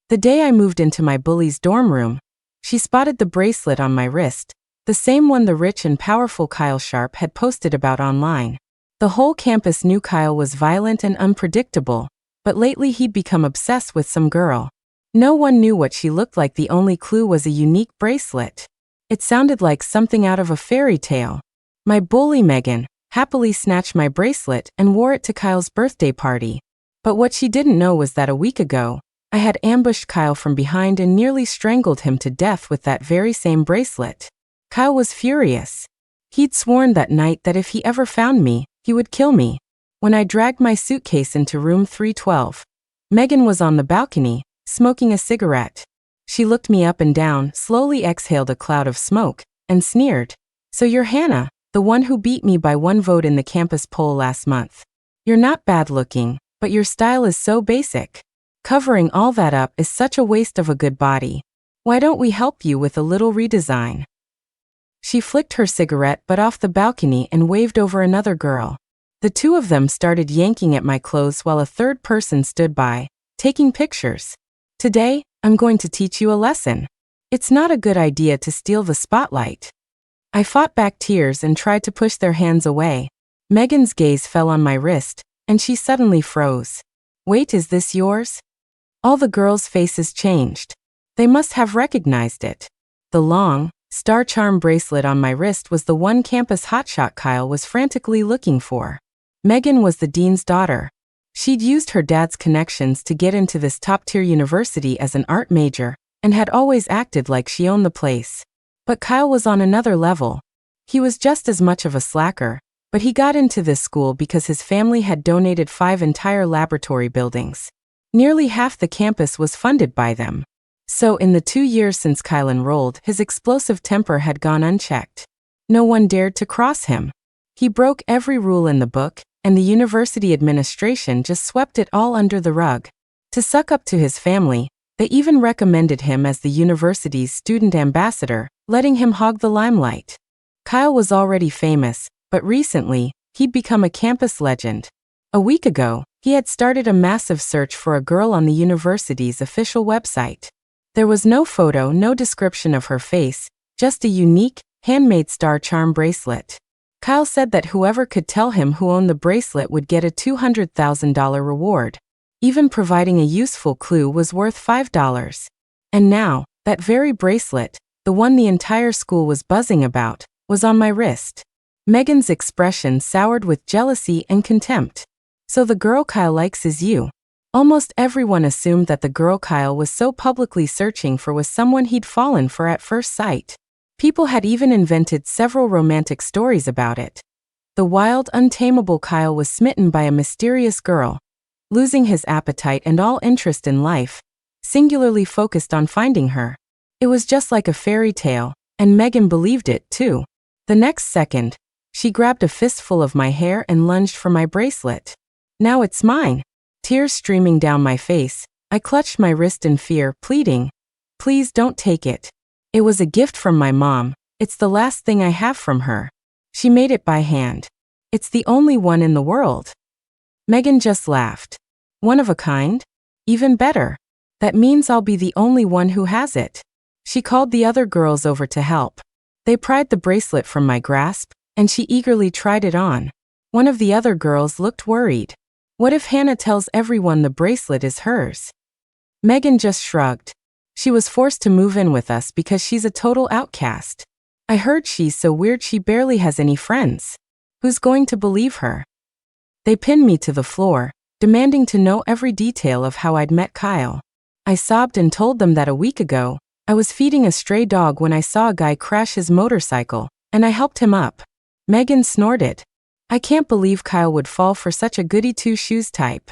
The day I moved into my bully's dorm room, she spotted the bracelet on my wrist, the same one the rich and powerful Kyle Sharp had posted about online. The whole campus knew Kyle was violent and unpredictable, but lately he'd become obsessed with some girl. No one knew what she looked like. The only clue was a unique bracelet. It sounded like something out of a fairy tale. My bully Megan happily snatched my bracelet and wore it to Kyle's birthday party. But what she didn't know was that a week ago, I had ambushed Kyle from behind and nearly strangled him to death with that very same bracelet. Kyle was furious. He'd sworn that night that if he ever found me, he would kill me. When I dragged my suitcase into room 312, Megan was on the balcony, smoking a cigarette. She looked me up and down, slowly exhaled a cloud of smoke, and sneered. "So you're Hannah, the one who beat me by 1 vote in the campus poll last month. You're not bad looking, but your style is so basic. Covering all that up is such a waste of a good body. Why don't we help you with a little redesign?" She flicked her cigarette butt off the balcony and waved over another girl. The two of them started yanking at my clothes while a third person stood by, taking pictures. "Today, I'm going to teach you a lesson. It's not a good idea to steal the spotlight." I fought back tears and tried to push their hands away. Megan's gaze fell on my wrist, and she suddenly froze. "Wait, is this yours?" All the girls' faces changed. They must have recognized it. The long, star charm bracelet on my wrist was the one campus hotshot Kyle was frantically looking for. Megan was the dean's daughter. She'd used her dad's connections to get into this top-tier university as an art major, and had always acted like she owned the place. But Kyle was on another level. He was just as much of a slacker, but he got into this school because his family had donated 5 entire laboratory buildings. Nearly half the campus was funded by them. So in the 2 years since Kyle enrolled, his explosive temper had gone unchecked. No one dared to cross him. He broke every rule in the book, and the university administration just swept it all under the rug. To suck up to his family, they even recommended him as the university's student ambassador, letting him hog the limelight. Kyle was already famous, but recently, he'd become a campus legend. A week ago, he had started a massive search for a girl on the university's official website. There was no photo, no description of her face, just a unique, handmade star charm bracelet. Kyle said that whoever could tell him who owned the bracelet would get a $200,000 reward. Even providing a useful clue was worth $5. And now, that very bracelet, the one the entire school was buzzing about, was on my wrist. Megan's expression soured with jealousy and contempt. "So the girl Kyle likes is you." Almost everyone assumed that the girl Kyle was so publicly searching for was someone he'd fallen for at first sight. People had even invented several romantic stories about it. The wild, untamable Kyle was smitten by a mysterious girl, losing his appetite and all interest in life, singularly focused on finding her. It was just like a fairy tale, and Megan believed it too. The next second, she grabbed a fistful of my hair and lunged for my bracelet. "Now it's mine." Tears streaming down my face, I clutched my wrist in fear, pleading, "Please don't take it. It was a gift from my mom. It's the last thing I have from her. She made it by hand. It's the only one in the world." Megan just laughed. "One of a kind? Even better. That means I'll be the only one who has it." She called the other girls over to help. They pried the bracelet from my grasp, and she eagerly tried it on. One of the other girls looked worried. "What if Hannah tells everyone the bracelet is hers?" Megan just shrugged. She was forced to move in with us because she's a total outcast. I heard she's so weird she barely has any friends. Who's going to believe her? They pinned me to the floor, demanding to know every detail of how I'd met Kyle. I sobbed and told them that a week ago, I was feeding a stray dog when I saw a guy crash his motorcycle, and I helped him up. Megan snorted. "I can't believe Kyle would fall for such a goody-two-shoes type."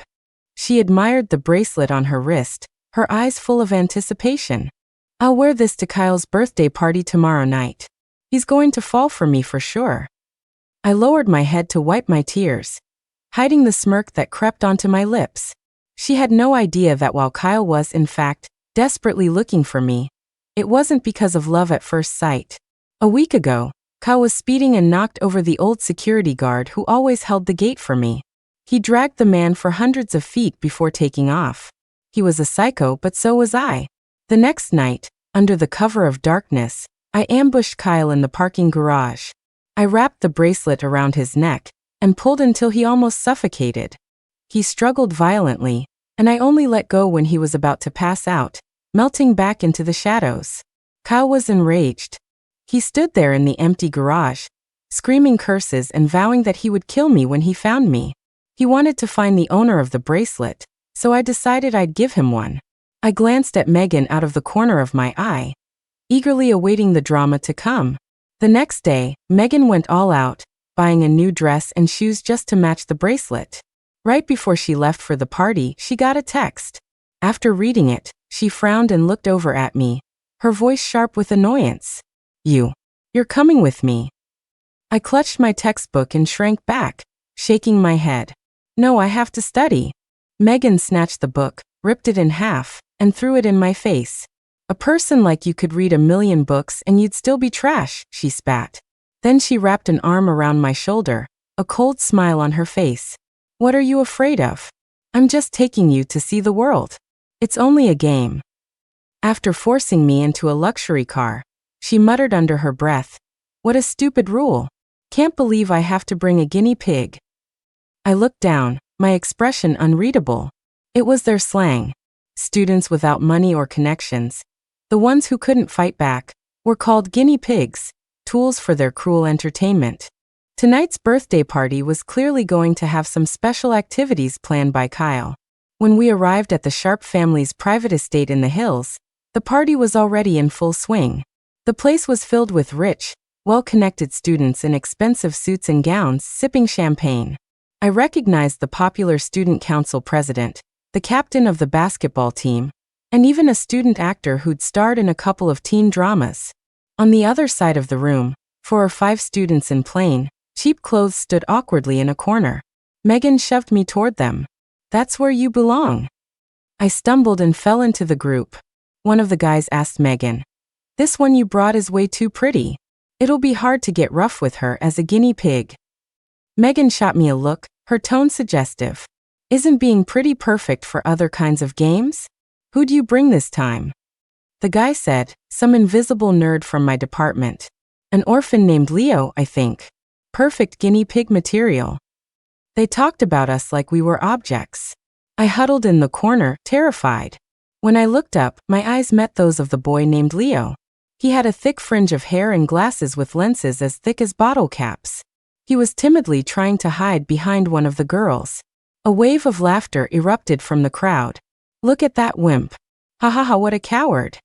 She admired the bracelet on her wrist, her eyes full of anticipation. "I'll wear this to Kyle's birthday party tomorrow night. He's going to fall for me for sure." I lowered my head to wipe my tears, hiding the smirk that crept onto my lips. She had no idea that while Kyle was, in fact, desperately looking for me, it wasn't because of love at first sight. A week ago, Kyle was speeding and knocked over the old security guard who always held the gate for me. He dragged the man for hundreds of feet before taking off. He was a psycho, but so was I. The next night, under the cover of darkness, I ambushed Kyle in the parking garage. I wrapped the bracelet around his neck and pulled until he almost suffocated. He struggled violently, and I only let go when he was about to pass out, melting back into the shadows. Kyle was enraged. He stood there in the empty garage, screaming curses and vowing that he would kill me when he found me. He wanted to find the owner of the bracelet, so I decided I'd give him one. I glanced at Megan out of the corner of my eye, eagerly awaiting the drama to come. The next day, Megan went all out, buying a new dress and shoes just to match the bracelet. Right before she left for the party, she got a text. After reading it, she frowned and looked over at me, her voice sharp with annoyance. You're coming with me." I clutched my textbook and shrank back, shaking my head. "No, I have to study." Megan snatched the book, ripped it in half, and threw it in my face. "A person like you could read 1,000,000 books and you'd still be trash," she spat. Then she wrapped an arm around my shoulder, a cold smile on her face. "What are you afraid of? I'm just taking you to see the world. It's only a game." After forcing me into a luxury car, she muttered under her breath, "What a stupid rule. Can't believe I have to bring a guinea pig." I looked down, my expression unreadable. It was their slang. Students without money or connections, the ones who couldn't fight back, were called guinea pigs, tools for their cruel entertainment. Tonight's birthday party was clearly going to have some special activities planned by Kyle. When we arrived at the Sharp family's private estate in the hills, the party was already in full swing. The place was filled with rich, well-connected students in expensive suits and gowns sipping champagne. I recognized the popular student council president, the captain of the basketball team, and even a student actor who'd starred in a couple of teen dramas. On the other side of the room, 4 or 5 students in plain, cheap clothes stood awkwardly in a corner. Megan shoved me toward them. "That's where you belong." I stumbled and fell into the group. One of the guys asked Megan, "This one you brought is way too pretty. It'll be hard to get rough with her as a guinea pig." Megan shot me a look, her tone suggestive. "Isn't being pretty perfect for other kinds of games? Who'd you bring this time?" The guy said, "Some invisible nerd from my department. An orphan named Leo, I think. Perfect guinea pig material." They talked about us like we were objects. I huddled in the corner, terrified. When I looked up, my eyes met those of the boy named Leo. He had a thick fringe of hair and glasses with lenses as thick as bottle caps. He was timidly trying to hide behind one of the girls. A wave of laughter erupted from the crowd. "Look at that wimp. Ha ha ha, what a coward."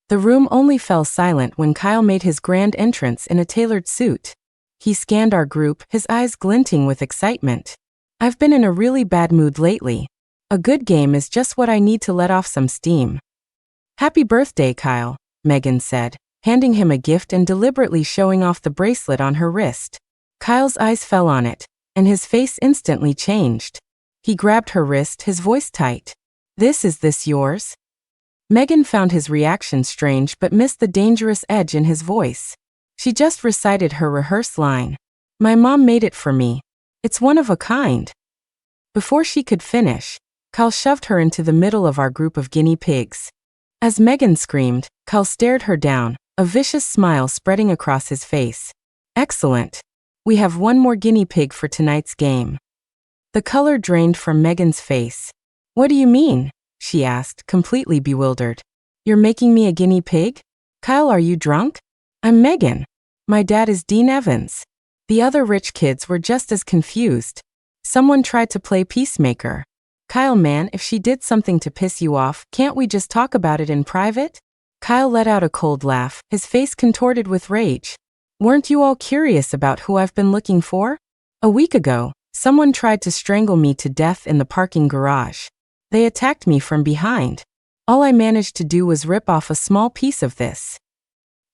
The room only fell silent when Kyle made his grand entrance in a tailored suit. He scanned our group, his eyes glinting with excitement. "I've been in a really bad mood lately. A good game is just what I need to let off some steam." "Happy birthday, Kyle," Megan said, handing him a gift and deliberately showing off the bracelet on her wrist. Kyle's eyes fell on it, and his face instantly changed. He grabbed her wrist, his voice tight. Is this yours?" Megan found his reaction strange but missed the dangerous edge in his voice. She just recited her rehearsed line. "My mom made it for me. It's one of a kind." Before she could finish, Kyle shoved her into the middle of our group of guinea pigs. As Megan screamed, Kyle stared her down, a vicious smile spreading across his face. "Excellent. We have one more guinea pig for tonight's game." The color drained from Megan's face. "What do you mean?" she asked, completely bewildered. "You're making me a guinea pig? Kyle, are you drunk?" "I'm Megan. My dad is Dean Evans." The other rich kids were just as confused. Someone tried to play peacemaker. "Kyle, man, if she did something to piss you off, can't we just talk about it in private?" Kyle let out a cold laugh, his face contorted with rage. "Weren't you all curious about who I've been looking for? A week ago, someone tried to strangle me to death in the parking garage. They attacked me from behind. All I managed to do was rip off a small piece of this."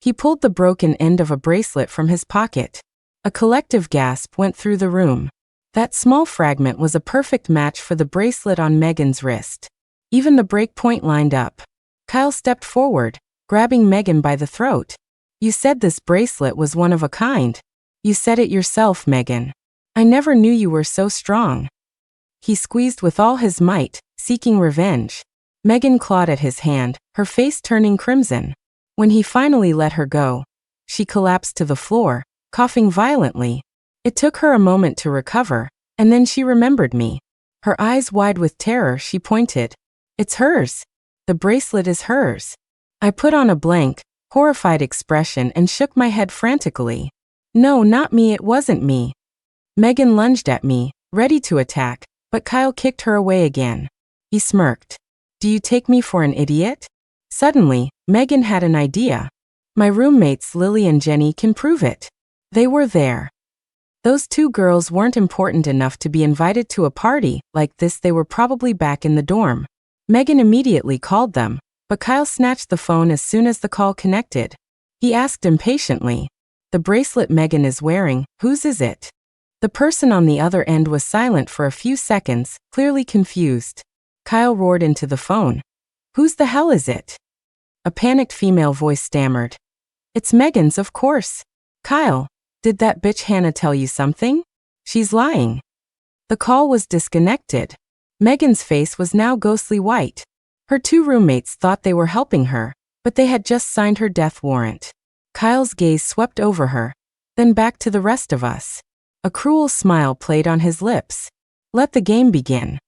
He pulled the broken end of a bracelet from his pocket. A collective gasp went through the room. That small fragment was a perfect match for the bracelet on Megan's wrist. Even the break point lined up. Kyle stepped forward, grabbing Megan by the throat. "You said this bracelet was one of a kind. You said it yourself, Megan. I never knew you were so strong." He squeezed with all his might, seeking revenge. Megan clawed at his hand, her face turning crimson. When he finally let her go, she collapsed to the floor, coughing violently. It took her a moment to recover, and then she remembered me. Her eyes wide with terror, she pointed. It's hers. The bracelet is hers. I put on a blank, horrified expression and shook my head frantically. No, not me, it wasn't me. Megan lunged at me, ready to attack, but Kyle kicked her away again. He smirked. Do you take me for an idiot? Suddenly, Megan had an idea. My roommates Lily and Jenny can prove it. They were there. Those two girls weren't important enough to be invited to a party like this. They were probably back in the dorm. Megan immediately called them, but Kyle snatched the phone as soon as the call connected. He asked impatiently, the bracelet Megan is wearing, whose is it? The person on the other end was silent for a few seconds, clearly confused. Kyle roared into the phone. Whose the hell is it? A panicked female voice stammered. It's Megan's, of course. Kyle, did that bitch Hannah tell you something? She's lying. The call was disconnected. Megan's face was now ghostly white. Her two roommates thought they were helping her, but they had just signed her death warrant. Kyle's gaze swept over her, then back to the rest of us. A cruel smile played on his lips. Let the game begin.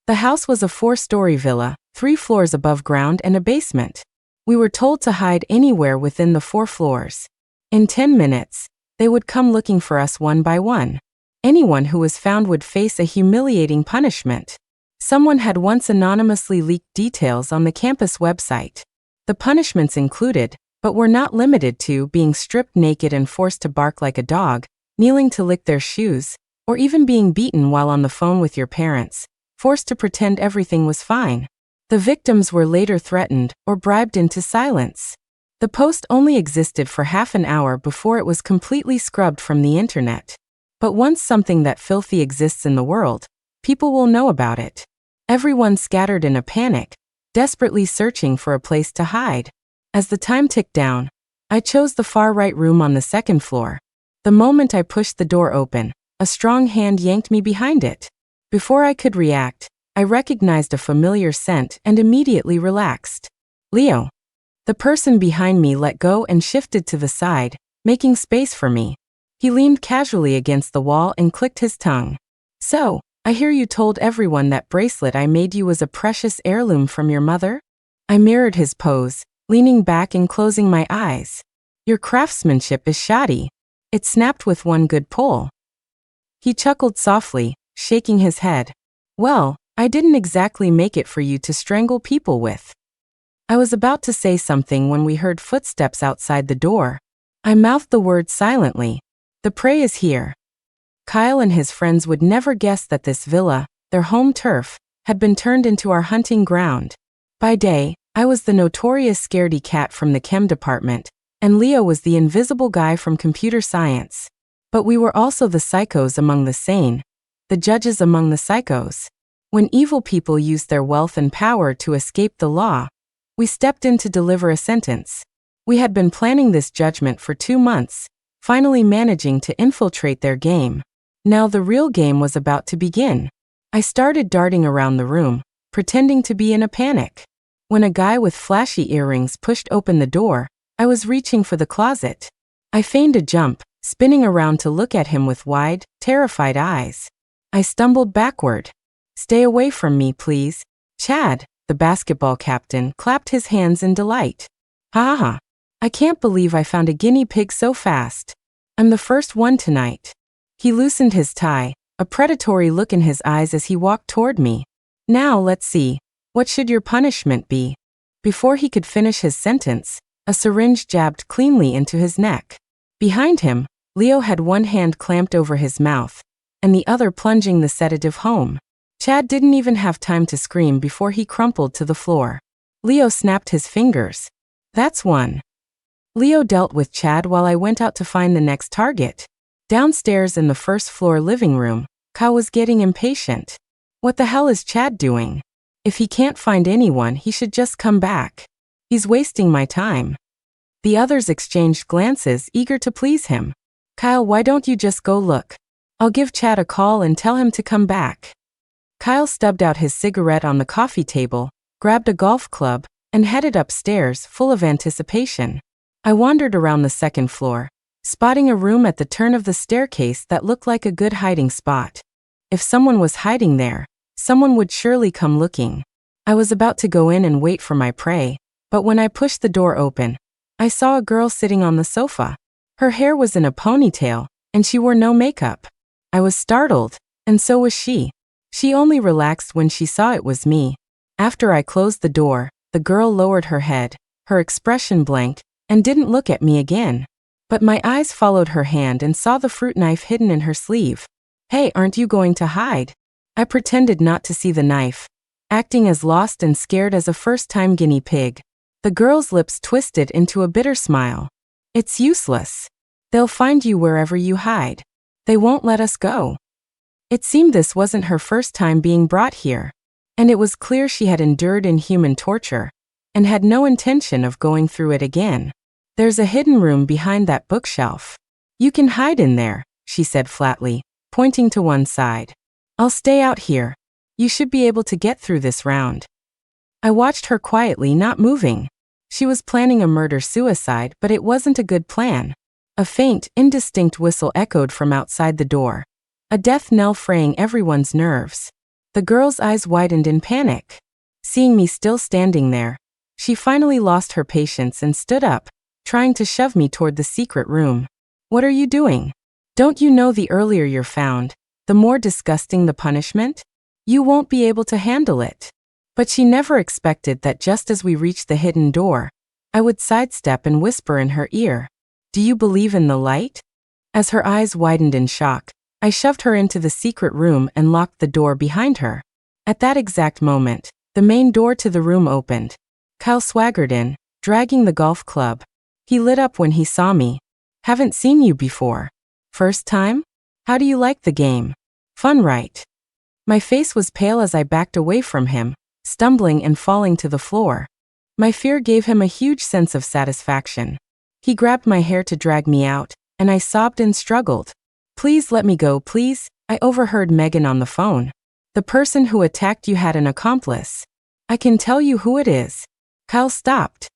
The house was a 4-story villa, 3 floors above ground and a basement. We were told to hide anywhere within the 4 floors. In 10 minutes, they would come looking for us one by one. Anyone who was found would face a humiliating punishment. Someone had once anonymously leaked details on the campus website. The punishments included, but were not limited to, being stripped naked and forced to bark like a dog, kneeling to lick their shoes, or even being beaten while on the phone with your parents, forced to pretend everything was fine. The victims were later threatened or bribed into silence. The post only existed for half an hour before it was completely scrubbed from the internet. But once something that filthy exists in the world, people will know about it. Everyone scattered in a panic, desperately searching for a place to hide. As the time ticked down, I chose the far right room on the 2nd floor. The moment I pushed the door open, a strong hand yanked me behind it. Before I could react, I recognized a familiar scent and immediately relaxed. Leo. The person behind me let go and shifted to the side, making space for me. He leaned casually against the wall and clicked his tongue. So, I hear you told everyone that bracelet I made you was a precious heirloom from your mother? I mirrored his pose, leaning back and closing my eyes. Your craftsmanship is shoddy. It snapped with one good pull. He chuckled softly, shaking his head. Well, I didn't exactly make it for you to strangle people with. I was about to say something when we heard footsteps outside the door. I mouthed the words silently. The prey is here. Kyle and his friends would never guess that this villa, their home turf, had been turned into our hunting ground. By day, I was the notorious scaredy cat from the chem department, and Leo was the invisible guy from computer science. But we were also the psychos among the sane, the judges among the psychos. When evil people used their wealth and power to escape the law, we stepped in to deliver a sentence. We had been planning this judgment for 2 months, finally managing to infiltrate their game. Now the real game was about to begin. I started darting around the room, pretending to be in a panic. When a guy with flashy earrings pushed open the door, I was reaching for the closet. I feigned a jump, spinning around to look at him with wide, terrified eyes. I stumbled backward. Stay away from me, please. Chad, the basketball captain, clapped his hands in delight. Ha ha ha. I can't believe I found a guinea pig so fast. I'm the first one tonight. He loosened his tie, a predatory look in his eyes as he walked toward me. Now let's see. What should your punishment be? Before he could finish his sentence, a syringe jabbed cleanly into his neck. Behind him, Leo had one hand clamped over his mouth, and the other plunging the sedative home. Chad didn't even have time to scream before he crumpled to the floor. Leo snapped his fingers. That's one. Leo dealt with Chad while I went out to find the next target. Downstairs in the 1st floor living room, Kyle was getting impatient. What the hell is Chad doing? If he can't find anyone, he should just come back. He's wasting my time. The others exchanged glances, eager to please him. Kyle, why don't you just go look? I'll give Chad a call and tell him to come back. Kyle stubbed out his cigarette on the coffee table, grabbed a golf club, and headed upstairs, full of anticipation. I wandered around the second floor, spotting a room at the turn of the staircase that looked like a good hiding spot. If someone was hiding there, someone would surely come looking. I was about to go in and wait for my prey, but when I pushed the door open, I saw a girl sitting on the sofa. Her hair was in a ponytail, and she wore no makeup. I was startled, and so was she. She only relaxed when she saw it was me. After I closed the door, the girl lowered her head, her expression blank, and didn't look at me again. But my eyes followed her hand and saw the fruit knife hidden in her sleeve. Hey, aren't you going to hide? I pretended not to see the knife, acting as lost and scared as a first-time guinea pig. The girl's lips twisted into a bitter smile. It's useless. They'll find you wherever you hide. They won't let us go. It seemed this wasn't her first time being brought here, and it was clear she had endured inhuman torture and had no intention of going through it again. There's a hidden room behind that bookshelf. You can hide in there, she said flatly, pointing to one side. I'll stay out here. You should be able to get through this round. I watched her quietly, not moving. She was planning a murder-suicide, but it wasn't a good plan. A faint, indistinct whistle echoed from outside the door, a death knell fraying everyone's nerves. The girl's eyes widened in panic. Seeing me still standing there, she finally lost her patience and stood up, trying to shove me toward the secret room. What are you doing? Don't you know the earlier you're found, the more disgusting the punishment? You won't be able to handle it. But she never expected that just as we reached the hidden door, I would sidestep and whisper in her ear, "Do you believe in the light?" As her eyes widened in shock, I shoved her into the secret room and locked the door behind her. At that exact moment, the main door to the room opened. Kyle swaggered in, dragging the golf club. He lit up when he saw me. Haven't seen you before. First time? How do you like the game? Fun, right? My face was pale as I backed away from him, stumbling and falling to the floor. My fear gave him a huge sense of satisfaction. He grabbed my hair to drag me out, and I sobbed and struggled. Please let me go, please. I overheard Megan on the phone. The person who attacked you had an accomplice. I can tell you who it is. Kyle stopped.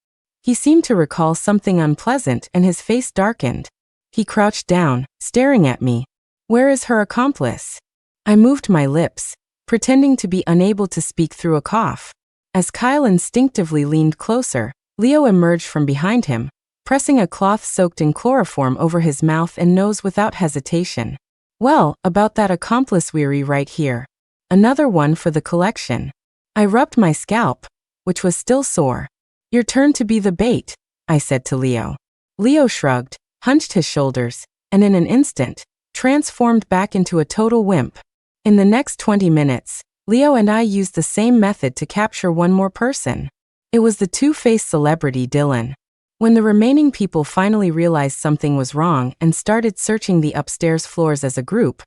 He seemed to recall something unpleasant and his face darkened. He crouched down, staring at me. Where is her accomplice? I moved my lips, pretending to be unable to speak through a cough. As Kyle instinctively leaned closer, Leo emerged from behind him, pressing a cloth soaked in chloroform over his mouth and nose without hesitation. Well, about that accomplice weary right here. Another one for the collection. I rubbed my scalp, which was still sore. Your turn to be the bait, I said to Leo. Leo shrugged, hunched his shoulders, and in an instant, transformed back into a total wimp. In the next 20 minutes, Leo and I used the same method to capture one more person. It was the two-faced celebrity Dylan. When the remaining people finally realized something was wrong and started searching the upstairs floors as a group,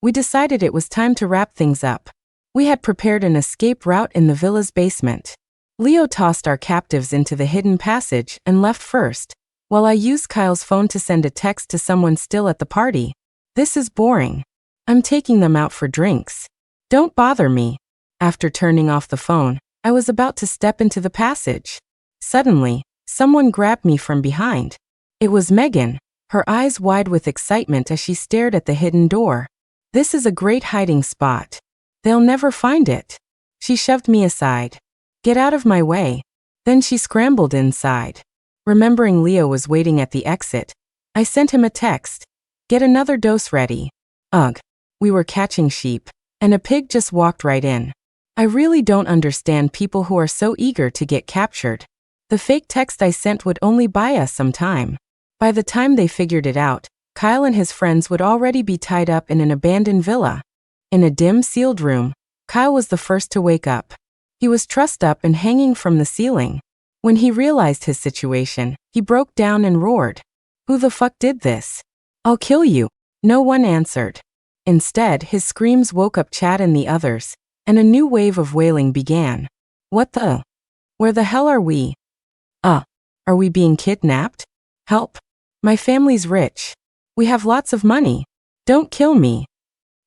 we decided it was time to wrap things up. We had prepared an escape route in the villa's basement. Leo tossed our captives into the hidden passage and left first, while I used Kyle's phone to send a text to someone still at the party. This is boring. I'm taking them out for drinks. Don't bother me. After turning off the phone, I was about to step into the passage. Suddenly, someone grabbed me from behind. It was Megan, her eyes wide with excitement as she stared at the hidden door. This is a great hiding spot. They'll never find it. She shoved me aside. Get out of my way. Then she scrambled inside. Remembering Leo was waiting at the exit, I sent him a text. Get another dose ready. Ugh. We were catching sheep, and a pig just walked right in. I really don't understand people who are so eager to get captured. The fake text I sent would only buy us some time. By the time they figured it out, Kyle and his friends would already be tied up in an abandoned villa. In a dim, sealed room, Kyle was the first to wake up. He was trussed up and hanging from the ceiling. When he realized his situation, he broke down and roared. Who the fuck did this? I'll kill you. No one answered. Instead, his screams woke up Chad and the others, and a new wave of wailing began. What the? Where the hell are we? Are we being kidnapped? Help. My family's rich. We have lots of money. Don't kill me.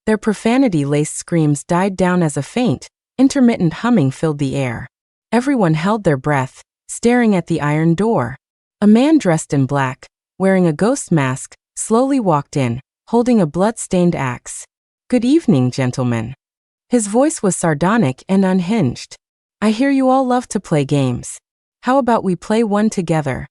Their profanity-laced screams died down as a faint, intermittent humming filled the air. Everyone held their breath, staring at the iron door. A man dressed in black, wearing a ghost mask, slowly walked in, holding a blood-stained axe. "Good evening, gentlemen." His voice was sardonic and unhinged. "I hear you all love to play games. How about we play one together?"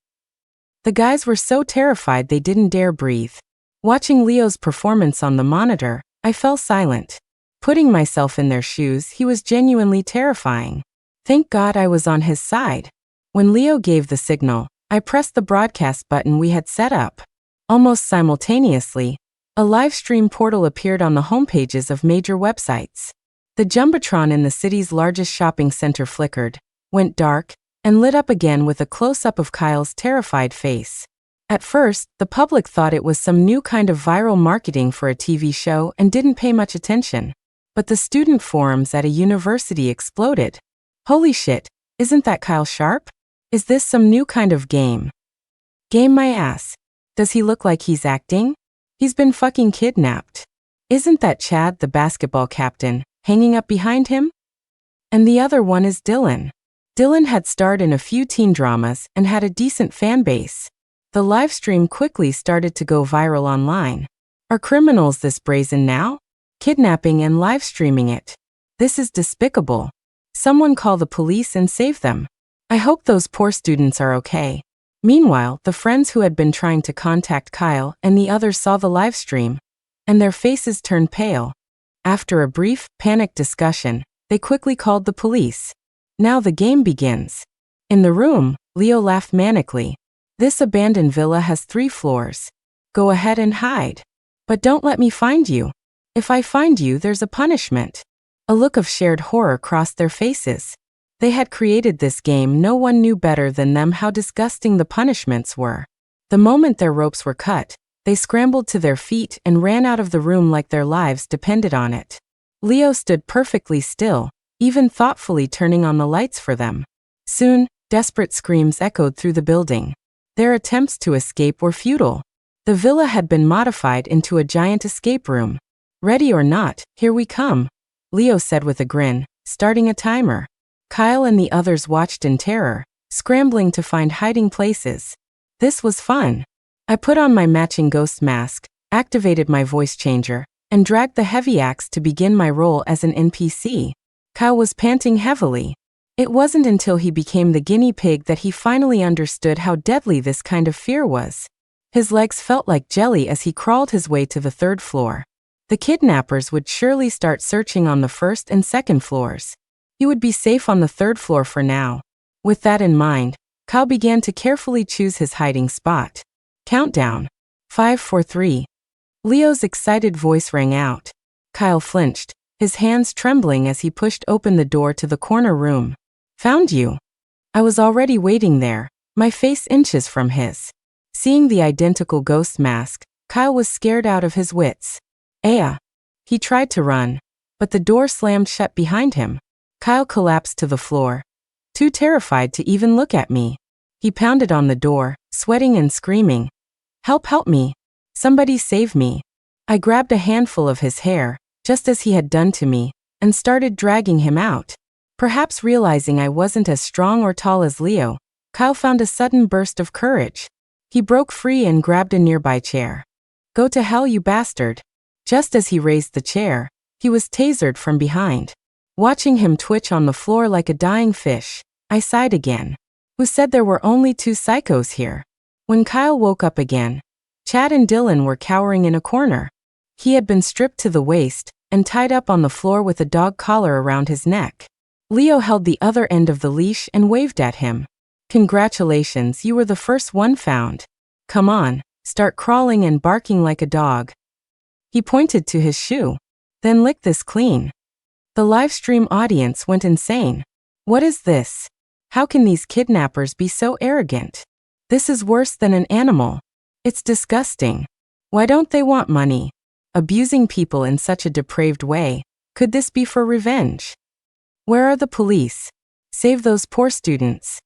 The guys were so terrified they didn't dare breathe. Watching Leo's performance on the monitor, I fell silent. Putting myself in their shoes, he was genuinely terrifying. Thank God I was on his side. When Leo gave the signal, I pressed the broadcast button we had set up. Almost simultaneously, a live stream portal appeared on the homepages of major websites. The Jumbotron in the city's largest shopping center flickered, went dark, and lit up again with a close-up of Kyle's terrified face. At first, the public thought it was some new kind of viral marketing for a TV show and didn't pay much attention. But the student forums at a university exploded. "Holy shit, isn't that Kyle Sharp? Is this some new kind of game?" "Game my ass. Does he look like he's acting? He's been fucking kidnapped. Isn't that Chad, the basketball captain, hanging up behind him? And the other one is Dylan." Dylan had starred in a few teen dramas and had a decent fan base. The live stream quickly started to go viral online. Are criminals this brazen now? Kidnapping and live streaming it. This is despicable. Someone call the police and save them. I hope those poor students are okay. Meanwhile, the friends who had been trying to contact Kyle and the others saw the live stream, and their faces turned pale. After a brief, panicked discussion, they quickly called the police. Now the game begins. In the room, Leo laughed manically. "This abandoned villa has 3 floors. Go ahead and hide. But don't let me find you. If I find you, there's a punishment." A look of shared horror crossed their faces. They had created this game. No one knew better than them how disgusting the punishments were. The moment their ropes were cut, they scrambled to their feet and ran out of the room like their lives depended on it. Leo stood perfectly still, even thoughtfully turning on the lights for them. Soon, desperate screams echoed through the building. Their attempts to escape were futile. The villa had been modified into a giant escape room. "Ready or not, here we come," Leo said with a grin, starting a timer. Kyle and the others watched in terror, scrambling to find hiding places. This was fun. I put on my matching ghost mask, activated my voice changer, and dragged the heavy axe to begin my role as an NPC. Kyle was panting heavily. It wasn't until he became the guinea pig that he finally understood how deadly this kind of fear was. His legs felt like jelly as he crawled his way to the 3rd floor. The kidnappers would surely start searching on the 1st and 2nd floors. He would be safe on the 3rd floor for now. With that in mind, Kyle began to carefully choose his hiding spot. Countdown. 5, 4, 3. Leo's excited voice rang out. Kyle flinched, his hands trembling as he pushed open the door to the corner room. "Found you." I was already waiting there, my face inches from his. Seeing the identical ghost mask, Kyle was scared out of his wits. He tried to run, but the door slammed shut behind him. Kyle collapsed to the floor, too terrified to even look at me. He pounded on the door, sweating and screaming, "Help, help me. Somebody save me." I grabbed a handful of his hair, just as he had done to me, and started dragging him out. Perhaps realizing I wasn't as strong or tall as Leo, Kyle found a sudden burst of courage. He broke free and grabbed a nearby chair. "Go to hell, you bastard." Just as he raised the chair, he was tasered from behind. Watching him twitch on the floor like a dying fish, I sighed again. Who said there were only 2 psychos here? When Kyle woke up again, Chad and Dylan were cowering in a corner. He had been stripped to the waist and tied up on the floor with a dog collar around his neck. Leo held the other end of the leash and waved at him. "Congratulations, you were the first one found. Come on, start crawling and barking like a dog." He pointed to his shoe. "Then lick this clean." The live stream audience went insane. What is this? How can these kidnappers be so arrogant? This is worse than an animal. It's disgusting. Why don't they want money? Abusing people in such a depraved way. Could this be for revenge? Where are the police? Save those poor students.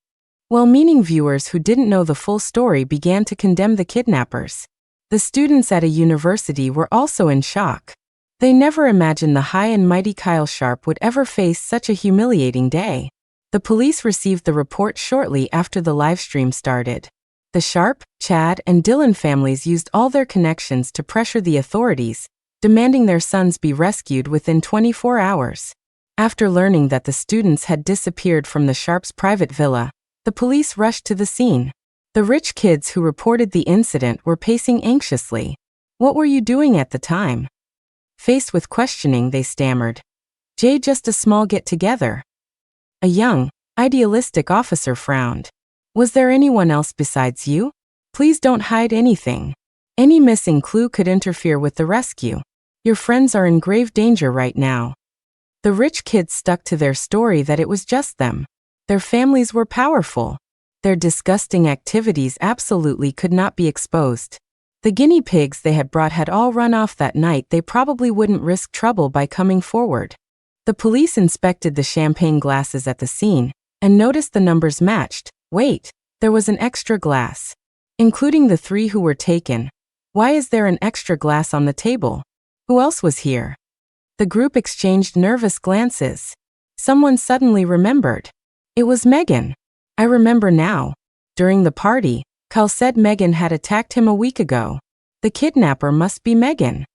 Well-meaning viewers who didn't know the full story began to condemn the kidnappers. The students at a university were also in shock. They never imagined the high and mighty Kyle Sharp would ever face such a humiliating day. The police received the report shortly after the livestream started. The Sharp, Chad, and Dylan families used all their connections to pressure the authorities, demanding their sons be rescued within 24 hours. After learning that the students had disappeared from the Sharps' private villa, the police rushed to the scene. The rich kids who reported the incident were pacing anxiously. "What were you doing at the time?" Faced with questioning, they stammered, "Just a small get-together." A young, idealistic officer frowned. "Was there anyone else besides you? Please don't hide anything. Any missing clue could interfere with the rescue. Your friends are in grave danger right now." The rich kids stuck to their story that it was just them. Their families were powerful. Their disgusting activities absolutely could not be exposed. The guinea pigs they had brought had all run off that night. They probably wouldn't risk trouble by coming forward. The police inspected the champagne glasses at the scene and noticed the numbers matched. Wait, there was an extra glass. Including the 3 who were taken. Why is there an extra glass on the table? Who else was here? The group exchanged nervous glances. Someone suddenly remembered. It was Megan. I remember now. During the party, Kyle said Megan had attacked him a week ago. The kidnapper must be Megan.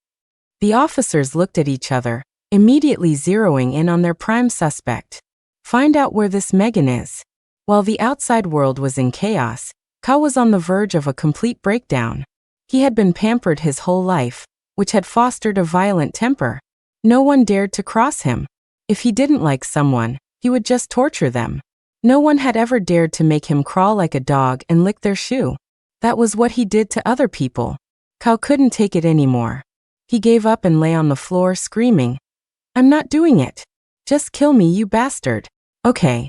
The officers looked at each other, immediately zeroing in on their prime suspect. Find out where this Megan is. While the outside world was in chaos, Kyle was on the verge of a complete breakdown. He had been pampered his whole life, which had fostered a violent temper. No one dared to cross him. If he didn't like someone, he would just torture them. No one had ever dared to make him crawl like a dog and lick their shoe. That was what he did to other people. Kyle couldn't take it anymore. He gave up and lay on the floor screaming, "I'm not doing it. Just kill me, you bastard." "Okay."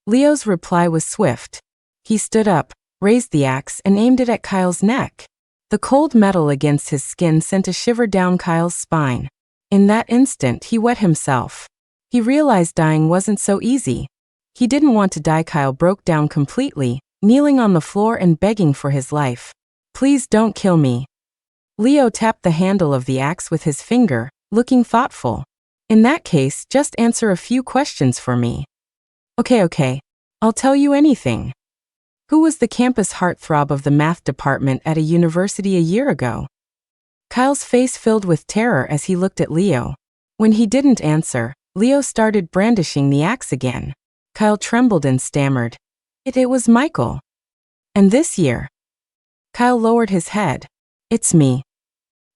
Leo's reply was swift. He stood up, raised the axe, and aimed it at Kyle's neck. The cold metal against his skin sent a shiver down Kyle's spine. In that instant, he wet himself. He realized dying wasn't so easy. He didn't want to die. Kyle broke down completely, kneeling on the floor and begging for his life. "Please don't kill me." Leo tapped the handle of the axe with his finger, looking thoughtful. "In that case, just answer a few questions for me." Okay. I'll tell you anything. Who was the campus heartthrob of the math department at a university a year ago? Kyle's face filled with terror as he looked at Leo. When he didn't answer, Leo started brandishing the axe again. Kyle trembled and stammered, It was Michael." "And this year?" Kyle lowered his head. "It's me."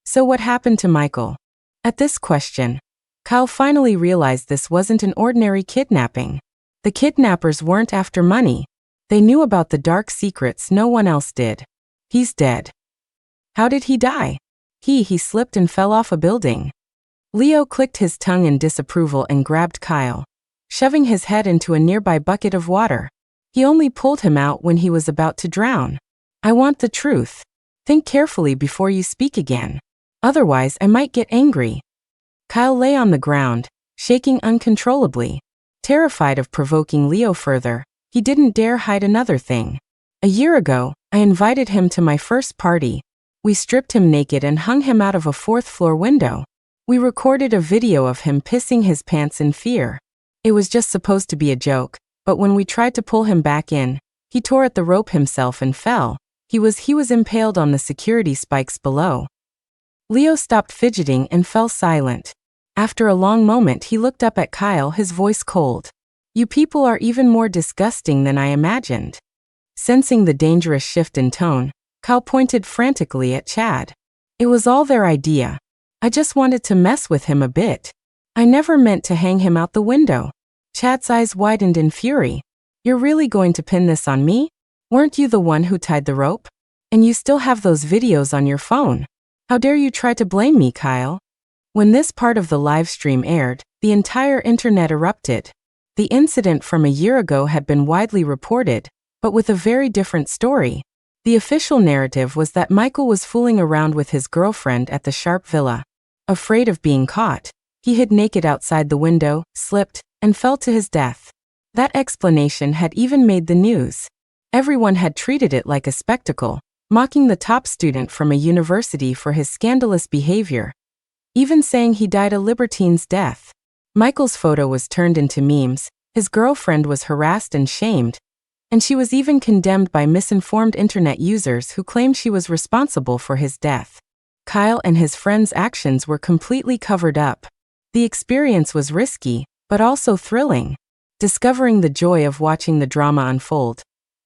"So what happened to Michael?" At this question, Kyle finally realized this wasn't an ordinary kidnapping. The kidnappers weren't after money. They knew about the dark secrets no one else did. "He's dead." "How did he die?" He slipped and fell off a building." Leo clicked his tongue in disapproval and grabbed Kyle, shoving his head into a nearby bucket of water. He only pulled him out when he was about to drown. "I want the truth. Think carefully before you speak again. Otherwise, I might get angry." Kyle lay on the ground, shaking uncontrollably. Terrified of provoking Leo further, he didn't dare hide another thing. "A year ago, I invited him to my first party. We stripped him naked and hung him out of a 4th-floor window. We recorded a video of him pissing his pants in fear. It was just supposed to be a joke, but when we tried to pull him back in, he tore at the rope himself and fell. He was impaled on the security spikes below." Leo stopped fidgeting and fell silent. After a long moment, he looked up at Kyle, his voice cold. "You people are even more disgusting than I imagined." Sensing the dangerous shift in tone, Kyle pointed frantically at Chad. "It was all their idea. I just wanted to mess with him a bit. I never meant to hang him out the window." Chad's eyes widened in fury. "You're really going to pin this on me? Weren't you the one who tied the rope? And you still have those videos on your phone. How dare you try to blame me, Kyle?" When this part of the live stream aired, the entire internet erupted. The incident from a year ago had been widely reported, but with a very different story. The official narrative was that Michael was fooling around with his girlfriend at the Sharp villa. Afraid of being caught, he hid naked outside the window, slipped, and fell to his death. That explanation had even made the news. Everyone had treated it like a spectacle, mocking the top student from a university for his scandalous behavior, even saying he died a libertine's death. Michael's photo was turned into memes, His girlfriend was harassed and shamed, and she was even condemned by misinformed internet users who claimed she was responsible for his death. Kyle and his friends' actions were completely covered up. The experience was risky, but also thrilling. Discovering the joy of watching the drama unfold,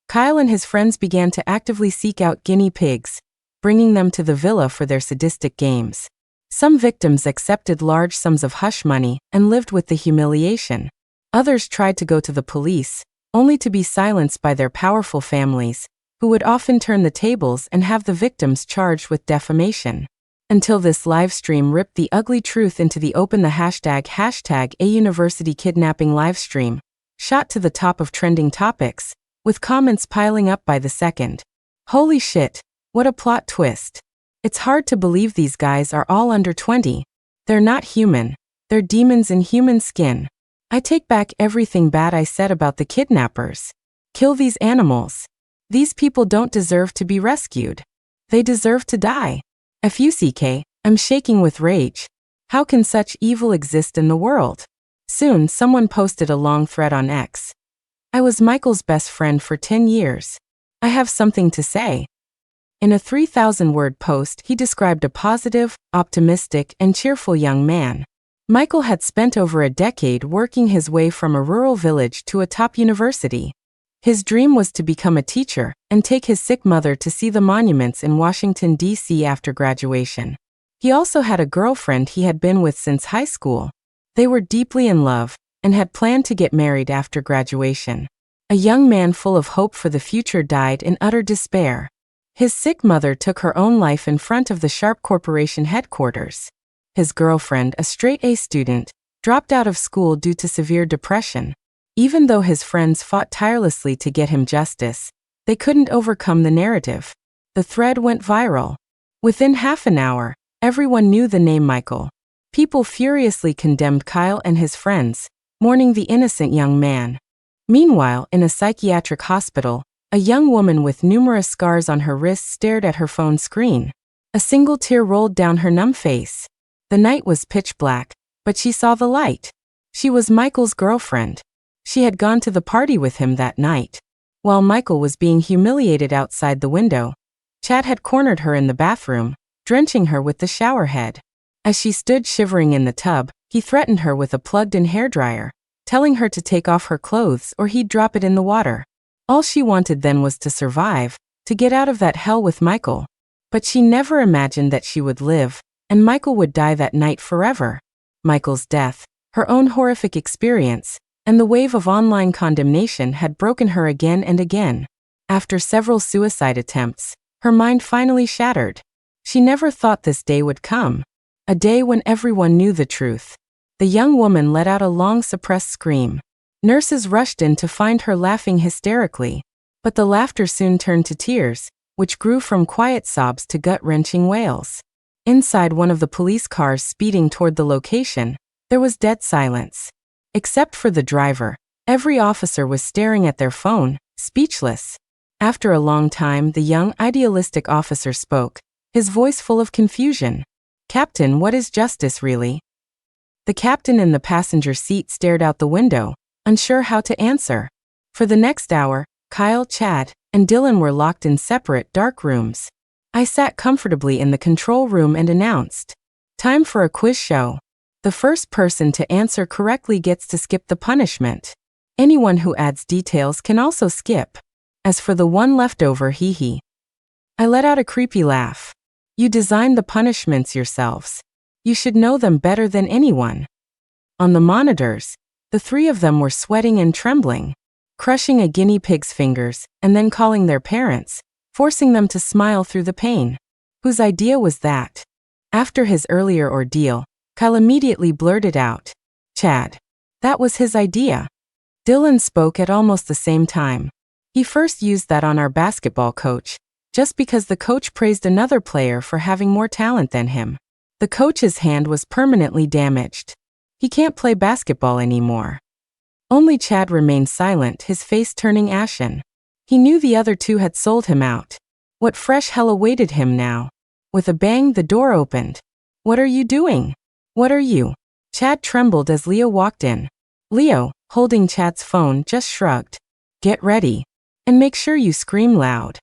Kyle and his friends began to actively seek out guinea pigs, bringing them to the villa for their sadistic games. Some victims accepted large sums of hush money and lived with the humiliation. Others tried to go to the police, only to be silenced by their powerful families, who would often turn the tables and have the victims charged with defamation. Until this live stream ripped the ugly truth into the open. The hashtag a university kidnapping livestream shot to the top of trending topics, with comments piling up by the second. Holy shit, what a plot twist. It's hard to believe these guys are all under 20. They're not human. They're demons in human skin. I take back everything bad I said about the kidnappers. Kill these animals. These people don't deserve to be rescued. They deserve to die. FUCK, I'm shaking with rage. How can such evil exist in the world? Soon, someone posted a long thread on X. I was Michael's best friend for 10 years. I have something to say. In a 3,000-word post, he described a positive, optimistic, and cheerful young man. Michael had spent over a decade working his way from a rural village to a top university. His dream was to become a teacher and take his sick mother to see the monuments in Washington, D.C. after graduation. He also had a girlfriend he had been with since high school. They were deeply in love and had planned to get married after graduation. A young man full of hope for the future died in utter despair. His sick mother took her own life in front of the Sharp Corporation headquarters. His girlfriend, a straight-A student, dropped out of school due to severe depression. Even though his friends fought tirelessly to get him justice, they couldn't overcome the narrative. The thread went viral. Within half an hour, everyone knew the name Michael. People furiously condemned Kyle and his friends, mourning the innocent young man. Meanwhile, in a psychiatric hospital, a young woman with numerous scars on her wrists stared at her phone screen. A single tear rolled down her numb face. The night was pitch black, but she saw the light. She was Michael's girlfriend. She had gone to the party with him that night. While Michael was being humiliated outside the window, Chad had cornered her in the bathroom, drenching her with the shower head. As she stood shivering in the tub, he threatened her with a plugged-in hairdryer, telling her to take off her clothes or he'd drop it in the water. All she wanted then was to survive, to get out of that hell with Michael. But she never imagined that she would live, and Michael would die that night forever. Michael's death, her own horrific experience, and the wave of online condemnation had broken her again and again. After several suicide attempts, her mind finally shattered. She never thought this day would come. A day when everyone knew the truth. The young woman let out a long suppressed scream. Nurses rushed in to find her laughing hysterically, but the laughter soon turned to tears, which grew from quiet sobs to gut-wrenching wails. Inside one of the police cars speeding toward the location, there was dead silence. Except for the driver, every officer was staring at their phone, speechless. After a long time, the young, idealistic officer spoke, his voice full of confusion. "Captain, what is justice really?" The captain in the passenger seat stared out the window, unsure how to answer. For the next hour, Kyle, Chad, and Dylan were locked in separate, dark rooms. I sat comfortably in the control room and announced, "Time for a quiz show. The first person to answer correctly gets to skip the punishment. Anyone who adds details can also skip. As for the one left over, hee." I let out a creepy laugh. "You designed the punishments yourselves. You should know them better than anyone." On the monitors, the three of them were sweating and trembling, crushing a guinea pig's fingers, and then calling their parents, forcing them to smile through the pain. Whose idea was that? After his earlier ordeal, Kyle immediately blurted out, "Chad. That was his idea." Dylan spoke at almost the same time. He first used that on our basketball coach, just because the coach praised another player for having more talent than him. The coach's hand was permanently damaged. He can't play basketball anymore. Only Chad remained silent, his face turning ashen. He knew the other two had sold him out. What fresh hell awaited him now? With a bang, the door opened. "What are you doing?" "What are you?" Chad trembled as Leo walked in. "Leo, holding Chad's phone, just shrugged. Get ready. And make sure you scream loud.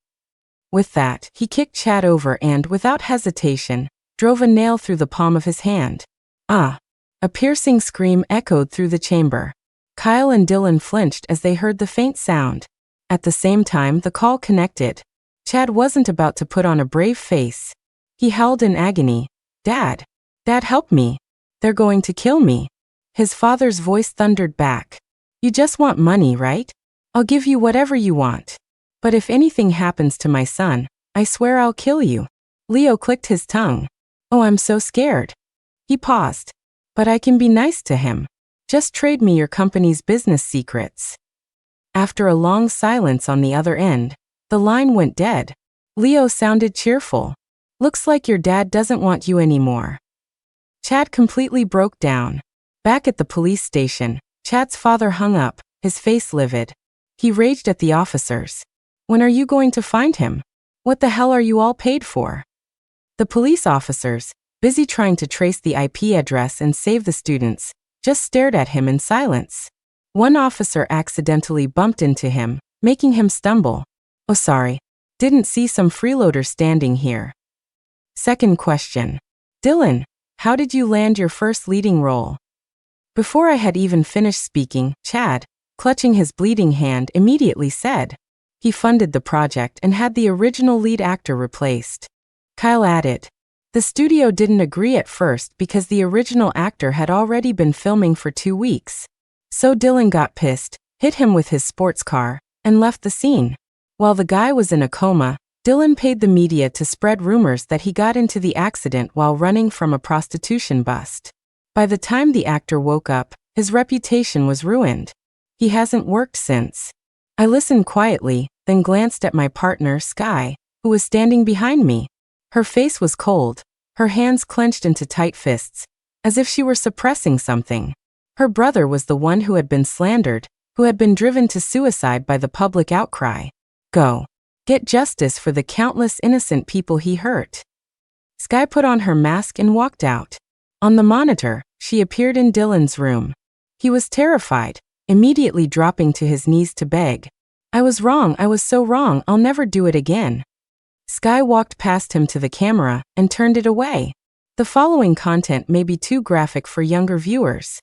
With that, he kicked Chad over and, without hesitation, drove a nail through the palm of his hand. Ah! A piercing scream echoed through the chamber. Kyle and Dylan flinched as they heard the faint sound. At the same time, the call connected. Chad wasn't about to put on a brave face. He howled in agony. Dad! Dad, help me! They're going to kill me! His father's voice thundered back. You just want money, right? I'll give you whatever you want. But if anything happens to my son, I swear I'll kill you. Leo clicked his tongue. Oh, I'm so scared. He paused. But I can be nice to him. Just trade me your company's business secrets. After a long silence on the other end, the line went dead. Leo sounded cheerful. Looks like your dad doesn't want you anymore. Chad completely broke down. Back at the police station, Chad's father hung up, his face livid. He raged at the officers. When are you going to find him? What the hell are you all paid for? The police officers, busy trying to trace the IP address and save the students, just stared at him in silence. One officer accidentally bumped into him, making him stumble. Oh, sorry. Didn't see some freeloader standing here. Second question. Dylan, how did you land your first leading role? Before I had even finished speaking, Chad, clutching his bleeding hand, immediately said. He funded the project and had the original lead actor replaced. Kyle added. The studio didn't agree at first because the original actor had already been filming for 2 weeks. So Dylan got pissed, hit him with his sports car, and left the scene. While the guy was in a coma, Dylan paid the media to spread rumors that he got into the accident while running from a prostitution bust. By the time the actor woke up, his reputation was ruined. He hasn't worked since. I listened quietly, then glanced at my partner, Sky, who was standing behind me. Her face was cold, her hands clenched into tight fists, as if she were suppressing something. Her brother was the one who had been slandered, who had been driven to suicide by the public outcry. Go. Get justice for the countless innocent people he hurt. Sky put on her mask and walked out. On the monitor, she appeared in Dylan's room. He was terrified, immediately dropping to his knees to beg. I was wrong, I was so wrong, I'll never do it again. Sky walked past him to the camera and turned it away. The following content may be too graphic for younger viewers.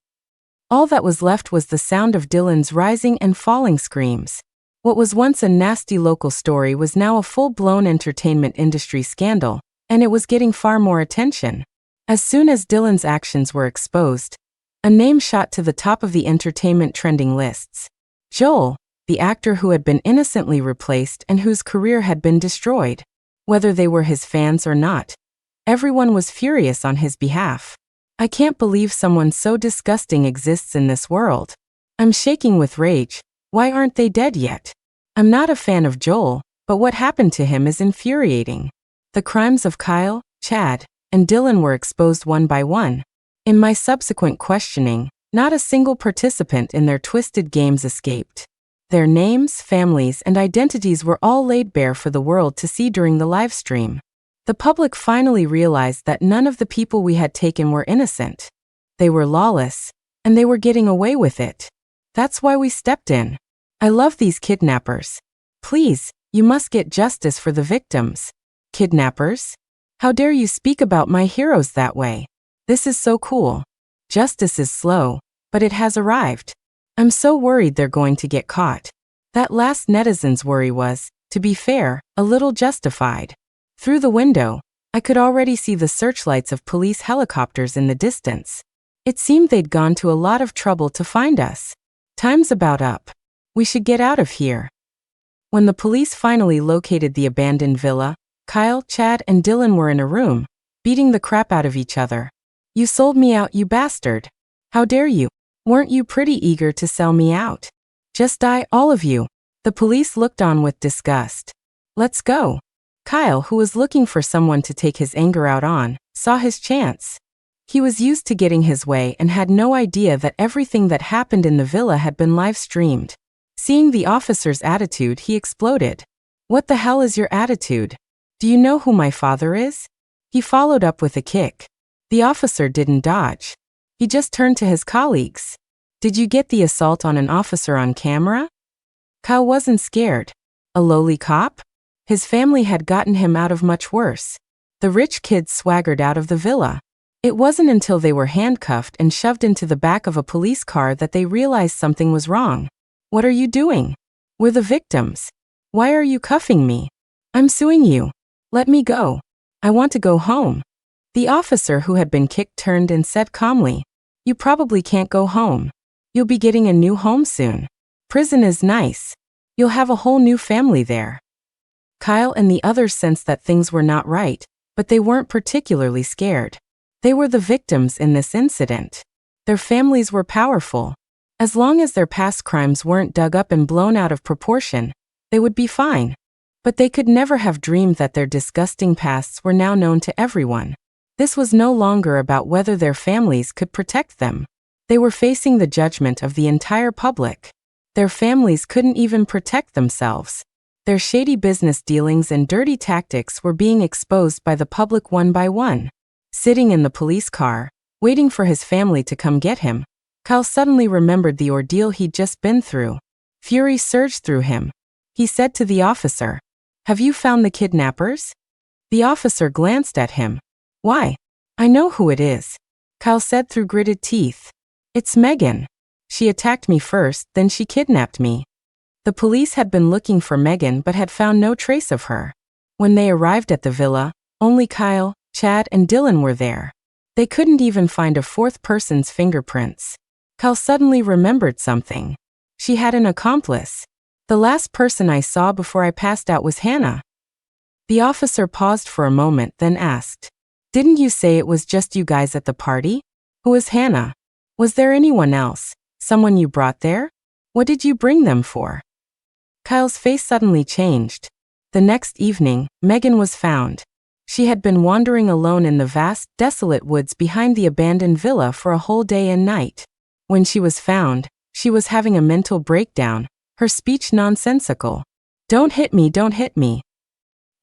All that was left was the sound of Dylan's rising and falling screams. What was once a nasty local story was now a full-blown entertainment industry scandal, and it was getting far more attention. As soon as Dylan's actions were exposed, a name shot to the top of the entertainment trending lists. Joel, the actor who had been innocently replaced and whose career had been destroyed. Whether they were his fans or not, everyone was furious on his behalf. I can't believe someone so disgusting exists in this world. I'm shaking with rage. Why aren't they dead yet? I'm not a fan of Joel, but what happened to him is infuriating. The crimes of Kyle, Chad, and Dylan were exposed one by one. In my subsequent questioning, not a single participant in their twisted games escaped. Their names, families, and identities were all laid bare for the world to see during the live stream. The public finally realized that none of the people we had taken were innocent. They were lawless, and they were getting away with it. That's why we stepped in. I love these kidnappers. Please, you must get justice for the victims. Kidnappers? How dare you speak about my heroes that way? This is so cool. Justice is slow, but it has arrived. I'm so worried they're going to get caught. That last netizen's worry was, to be fair, a little justified. Through the window, I could already see the searchlights of police helicopters in the distance. It seemed they'd gone to a lot of trouble to find us. Time's about up. We should get out of here. When the police finally located the abandoned villa, Kyle, Chad, and Dylan were in a room, beating the crap out of each other. You sold me out, you bastard. How dare you? Weren't you pretty eager to sell me out? Just die, all of you. The police looked on with disgust. Let's go. Kyle, who was looking for someone to take his anger out on, saw his chance. He was used to getting his way and had no idea that everything that happened in the villa had been live-streamed. Seeing the officer's attitude, he exploded. What the hell is your attitude? Do you know who my father is? He followed up with a kick. The officer didn't dodge. He just turned to his colleagues. Did you get the assault on an officer on camera? Kyle wasn't scared. A lowly cop? His family had gotten him out of much worse. The rich kids swaggered out of the villa. It wasn't until they were handcuffed and shoved into the back of a police car that they realized something was wrong. What are you doing? We're the victims. Why are you cuffing me? I'm suing you. Let me go. I want to go home. The officer who had been kicked turned and said calmly, You probably can't go home. You'll be getting a new home soon. Prison is nice. You'll have a whole new family there. Kyle and the others sensed that things were not right, but they weren't particularly scared. They were the victims in this incident. Their families were powerful. As long as their past crimes weren't dug up and blown out of proportion, they would be fine. But they could never have dreamed that their disgusting pasts were now known to everyone. This was no longer about whether their families could protect them. They were facing the judgment of the entire public. Their families couldn't even protect themselves. Their shady business dealings and dirty tactics were being exposed by the public one by one. Sitting in the police car, waiting for his family to come get him, Kyle suddenly remembered the ordeal he'd just been through. Fury surged through him. He said to the officer, Have you found the kidnappers? The officer glanced at him. Why? I know who it is. Kyle said through gritted teeth. It's Megan. She attacked me first, then she kidnapped me. The police had been looking for Megan but had found no trace of her. When they arrived at the villa, only Kyle, Chad, and Dylan were there. They couldn't even find a fourth person's fingerprints. Kyle suddenly remembered something. She had an accomplice. The last person I saw before I passed out was Hannah. The officer paused for a moment, then asked, Didn't you say it was just you guys at the party? Who was Hannah? Was there anyone else? Someone you brought there? What did you bring them for? Kyle's face suddenly changed. The next evening, Megan was found. She had been wandering alone in the vast, desolate woods behind the abandoned villa for a whole day and night. When she was found, she was having a mental breakdown, her speech nonsensical. Don't hit me, don't hit me.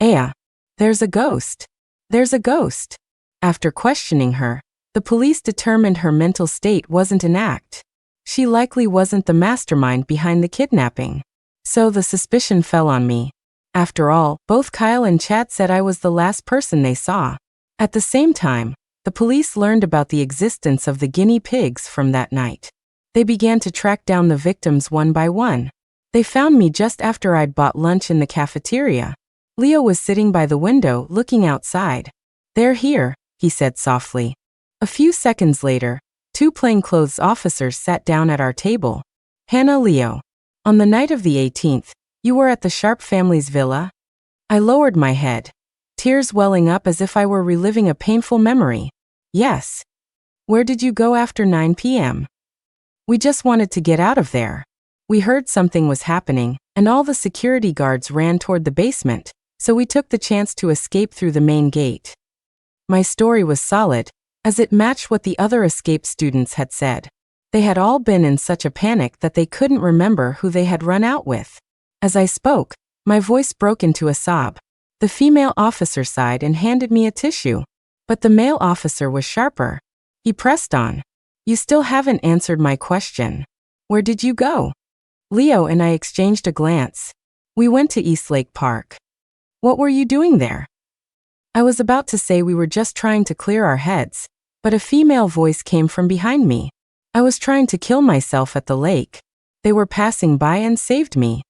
Aya, there's a ghost. There's a ghost. After questioning her, the police determined her mental state wasn't an act. She likely wasn't the mastermind behind the kidnapping. So the suspicion fell on me. After all, both Kyle and Chad said I was the last person they saw. At the same time, the police learned about the existence of the guinea pigs from that night. They began to track down the victims one by one. They found me just after I'd bought lunch in the cafeteria. Leo was sitting by the window looking outside. They're here, he said softly. A few seconds later, two plainclothes officers sat down at our table. Hannah, Leo. On the night of the 18th, you were at the Sharp family's villa? I lowered my head, tears welling up as if I were reliving a painful memory. Yes. Where did you go after 9 p.m.? We just wanted to get out of there. We heard something was happening, and all the security guards ran toward the basement, so we took the chance to escape through the main gate. My story was solid, as it matched what the other escaped students had said. They had all been in such a panic that they couldn't remember who they had run out with. As I spoke, my voice broke into a sob. The female officer sighed and handed me a tissue. But the male officer was sharper. He pressed on. You still haven't answered my question. Where did you go? Leo and I exchanged a glance. We went to Eastlake Park. What were you doing there? I was about to say we were just trying to clear our heads, but a female voice came from behind me. I was trying to kill myself at the lake. They were passing by and saved me.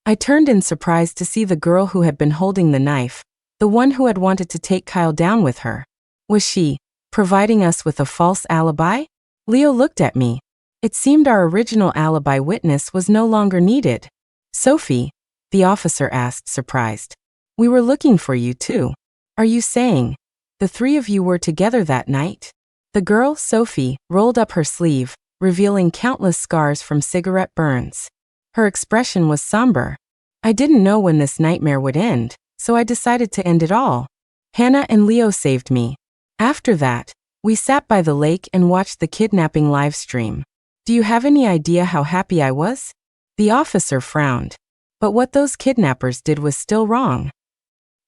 I turned in surprise to see the girl who had been holding the knife, the one who had wanted to take Kyle down with her. Was she providing us with a false alibi? Leo looked at me. It seemed our original alibi witness was no longer needed. Sophie, the officer asked, surprised. We were looking for you too. Are you saying the three of you were together that night? The girl, Sophie, rolled up her sleeve, revealing countless scars from cigarette burns. Her expression was somber. I didn't know when this nightmare would end, so I decided to end it all. Hannah and Leo saved me. After that, we sat by the lake and watched the kidnapping live stream. Do you have any idea how happy I was? The officer frowned. But what those kidnappers did was still wrong.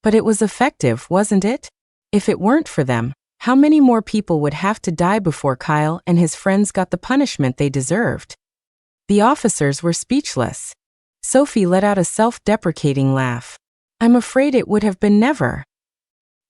But it was effective, wasn't it? If it weren't for them, How many more people would have to die before Kyle and his friends got the punishment they deserved? The officers were speechless. Sophie let out a self-deprecating laugh. I'm afraid it would have been never.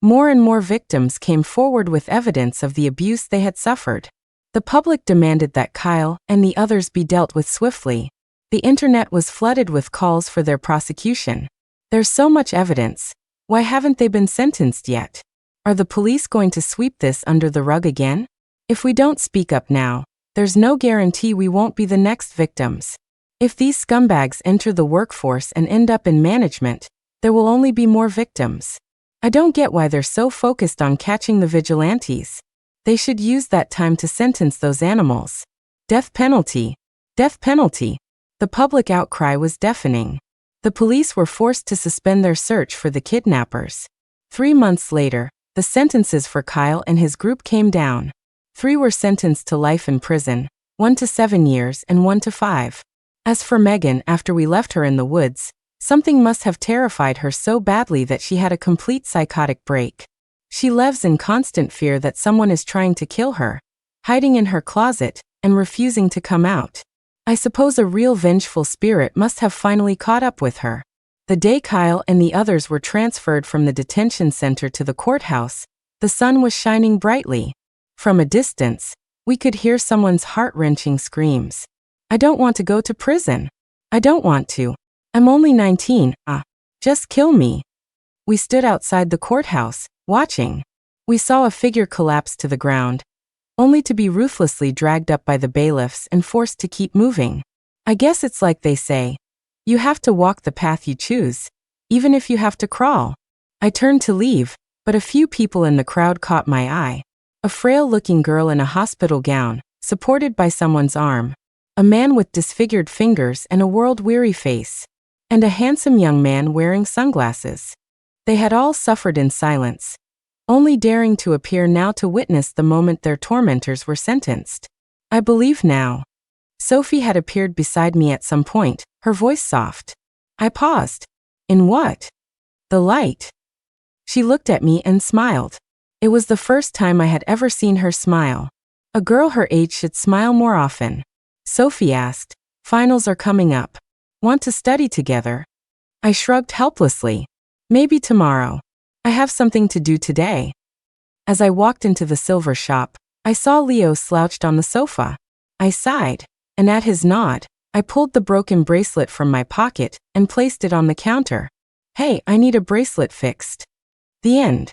More and more victims came forward with evidence of the abuse they had suffered. The public demanded that Kyle and the others be dealt with swiftly. The internet was flooded with calls for their prosecution. There's so much evidence. Why haven't they been sentenced yet? Are the police going to sweep this under the rug again? If we don't speak up now, there's no guarantee we won't be the next victims. If these scumbags enter the workforce and end up in management, there will only be more victims. I don't get why they're so focused on catching the vigilantes. They should use that time to sentence those animals. Death penalty. Death penalty. The public outcry was deafening. The police were forced to suspend their search for the kidnappers. 3 months later, the sentences for Kyle and his group came down. 3 were sentenced to life in prison, 1 to 7 years and 1 to 5. As for Megan, after we left her in the woods, something must have terrified her so badly that she had a complete psychotic break. She lives in constant fear that someone is trying to kill her, hiding in her closet, and refusing to come out. I suppose a real vengeful spirit must have finally caught up with her. The day Kyle and the others were transferred from the detention center to the courthouse, the sun was shining brightly. From a distance, we could hear someone's heart-wrenching screams. I don't want to go to prison. I don't want to. I'm only 19, just kill me. We stood outside the courthouse, watching. We saw a figure collapse to the ground, only to be ruthlessly dragged up by the bailiffs and forced to keep moving. I guess it's like they say, you have to walk the path you choose, even if you have to crawl. I turned to leave, but a few people in the crowd caught my eye. A frail-looking girl in a hospital gown, supported by someone's arm. A man with disfigured fingers and a world-weary face. And a handsome young man wearing sunglasses. They had all suffered in silence, only daring to appear now to witness the moment their tormentors were sentenced. I believe now. Sophie had appeared beside me at some point, her voice soft. I paused. In what? The light. She looked at me and smiled. It was the first time I had ever seen her smile. A girl her age should smile more often. Sophie asked, finals are coming up. Want to study together? I shrugged helplessly. Maybe tomorrow. I have something to do today. As I walked into the silver shop, I saw Leo slouched on the sofa. I sighed, and at his nod, I pulled the broken bracelet from my pocket and placed it on the counter. Hey, I need a bracelet fixed. The end.